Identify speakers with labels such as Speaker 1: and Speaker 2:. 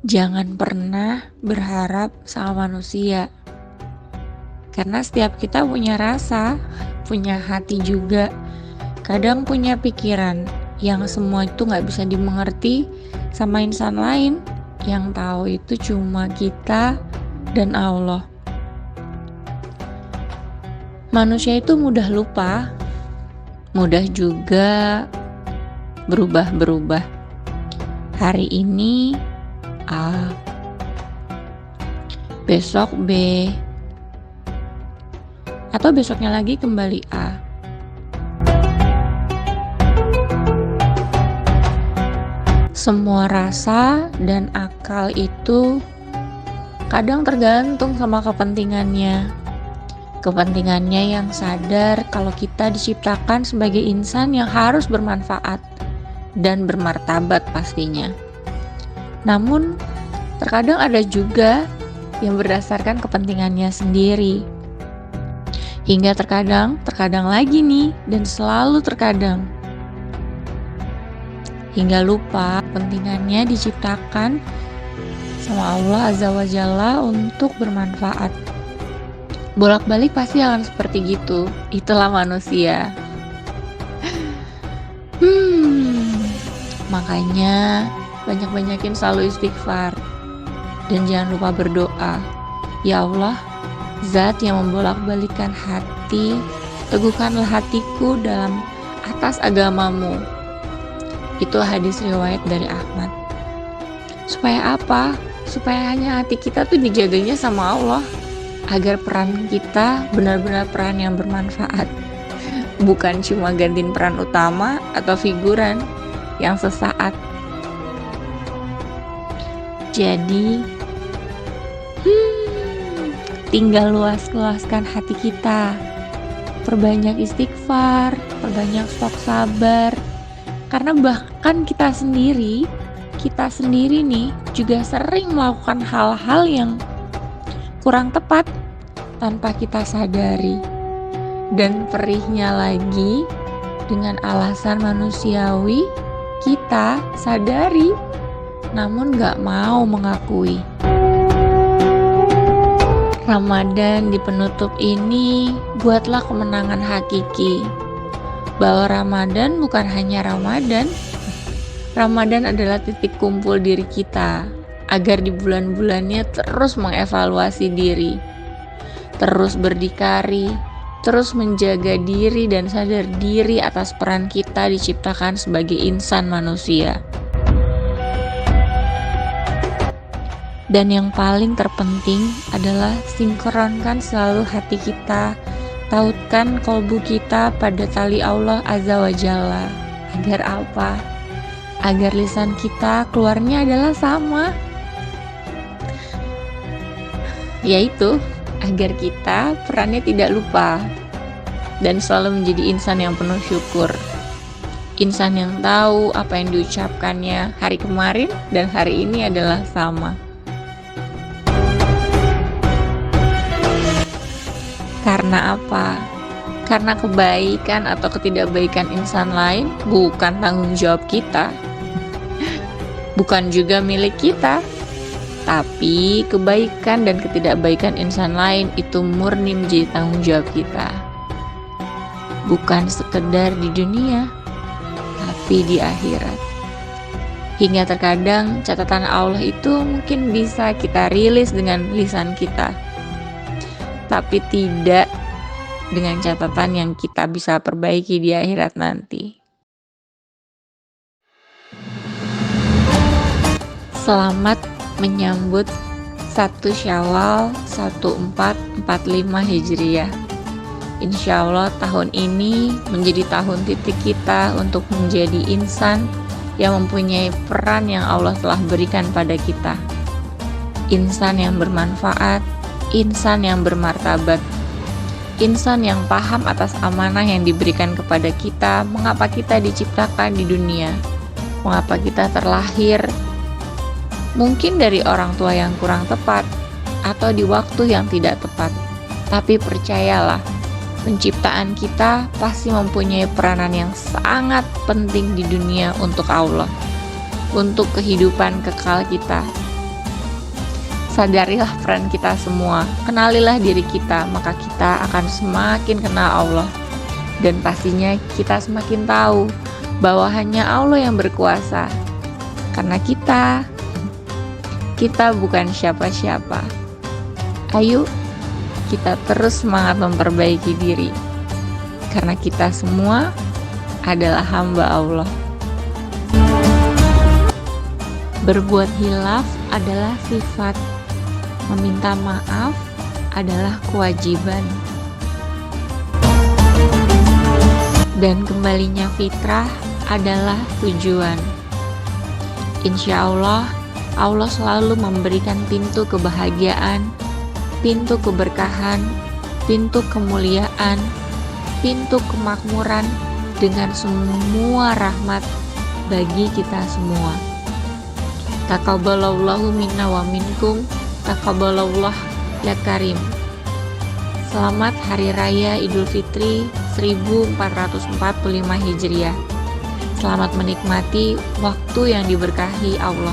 Speaker 1: Jangan pernah berharap sama manusia, karena setiap kita punya rasa, punya hati juga, kadang punya pikiran yang semua itu gak bisa dimengerti sama insan lain. Yang tahu itu cuma kita dan Allah. Manusia itu mudah lupa, mudah juga berubah-berubah. Hari ini A, besok B, atau besoknya lagi kembali A. Semua rasa dan akal itu kadang tergantung sama kepentingannya. Kepentingannya yang sadar kalau kita diciptakan sebagai insan yang harus bermanfaat dan bermartabat pastinya. Namun, terkadang ada juga yang berdasarkan kepentingannya sendiri. Hingga terkadang lagi nih, dan selalu terkadang. Hingga lupa kepentingannya diciptakan sama Allah Azza wa Jalla untuk bermanfaat. Bolak-balik pasti akan seperti gitu. Itulah manusia. Makanya banyak-banyakin selalu istighfar. Dan jangan lupa berdoa. Ya Allah, Zat yang membolak-balikan hati, teguhkanlah hatiku dalam atas agamamu. Itu hadis riwayat dari Ahmad. Supaya apa? Supaya hanya hati kita tuh dijaganya sama Allah, agar peran kita benar-benar peran yang bermanfaat, bukan cuma gantiin peran utama atau figuran yang sesaat. Jadi tinggal luaskan hati kita, perbanyak istighfar, perbanyak stok sabar, karena bahkan kita sendiri nih juga sering melakukan hal-hal yang kurang tepat tanpa kita sadari. Dan perihnya lagi, dengan alasan manusiawi, kita sadari namun gak mau mengakui. Ramadan di penutup ini, buatlah kemenangan hakiki bahwa Ramadan bukan hanya Ramadan. Ramadan adalah titik kumpul diri kita, agar di bulan-bulannya terus mengevaluasi diri, terus berdikari, terus menjaga diri dan sadar diri atas peran kita diciptakan sebagai insan manusia. Dan yang paling terpenting adalah sinkronkan selalu hati kita, tautkan kolbu kita pada tali Allah Azza wa Jalla. Agar apa? Agar lisan kita keluarnya adalah sama, yaitu agar kita perannya tidak lupa dan selalu menjadi insan yang penuh syukur. Insan yang tahu apa yang diucapkannya hari kemarin dan hari ini adalah sama. Karena apa? Karena kebaikan atau ketidakbaikan insan lain bukan tanggung jawab kita, bukan juga milik kita. Tapi kebaikan dan ketidakbaikan insan lain itu murni menjadi tanggung jawab kita. Bukan sekedar di dunia, tapi di akhirat. Hingga terkadang catatan Allah itu mungkin bisa kita rilis dengan lisan kita, tapi tidak dengan catatan yang kita bisa perbaiki di akhirat nanti. Selamat menyambut 1 Syawal 1445 Hijriah. Insya Allah tahun ini menjadi tahun titik kita untuk menjadi insan yang mempunyai peran yang Allah telah berikan pada kita. Insan yang bermanfaat, insan yang bermartabat, insan yang paham atas amanah yang diberikan kepada kita, mengapa kita diciptakan di dunia, mengapa kita terlahir, mungkin dari orang tua yang kurang tepat, atau di waktu yang tidak tepat. Tapi percayalah, penciptaan kita pasti mempunyai peranan yang sangat penting di dunia untuk Allah, untuk kehidupan kekal kita. Sadarilah peran kita semua, kenalilah diri kita, maka kita akan semakin kenal Allah. Dan pastinya kita semakin tahu bahwa hanya Allah yang berkuasa. Karena kita bukan siapa-siapa. Ayo, kita terus semangat memperbaiki diri. Karena kita semua adalah hamba Allah. Berbuat hilaf adalah sifat, meminta maaf adalah kewajiban. Dan kembalinya fitrah adalah tujuan. Insya Allah, Allah selalu memberikan pintu kebahagiaan, pintu keberkahan, pintu kemuliaan, pintu kemakmuran dengan semua rahmat bagi kita semua. Taqabbalallahu minna wa minkum, taqabbalallah ya karim. Selamat Hari Raya Idul Fitri 1445 Hijriah. Selamat menikmati waktu yang diberkahi Allah.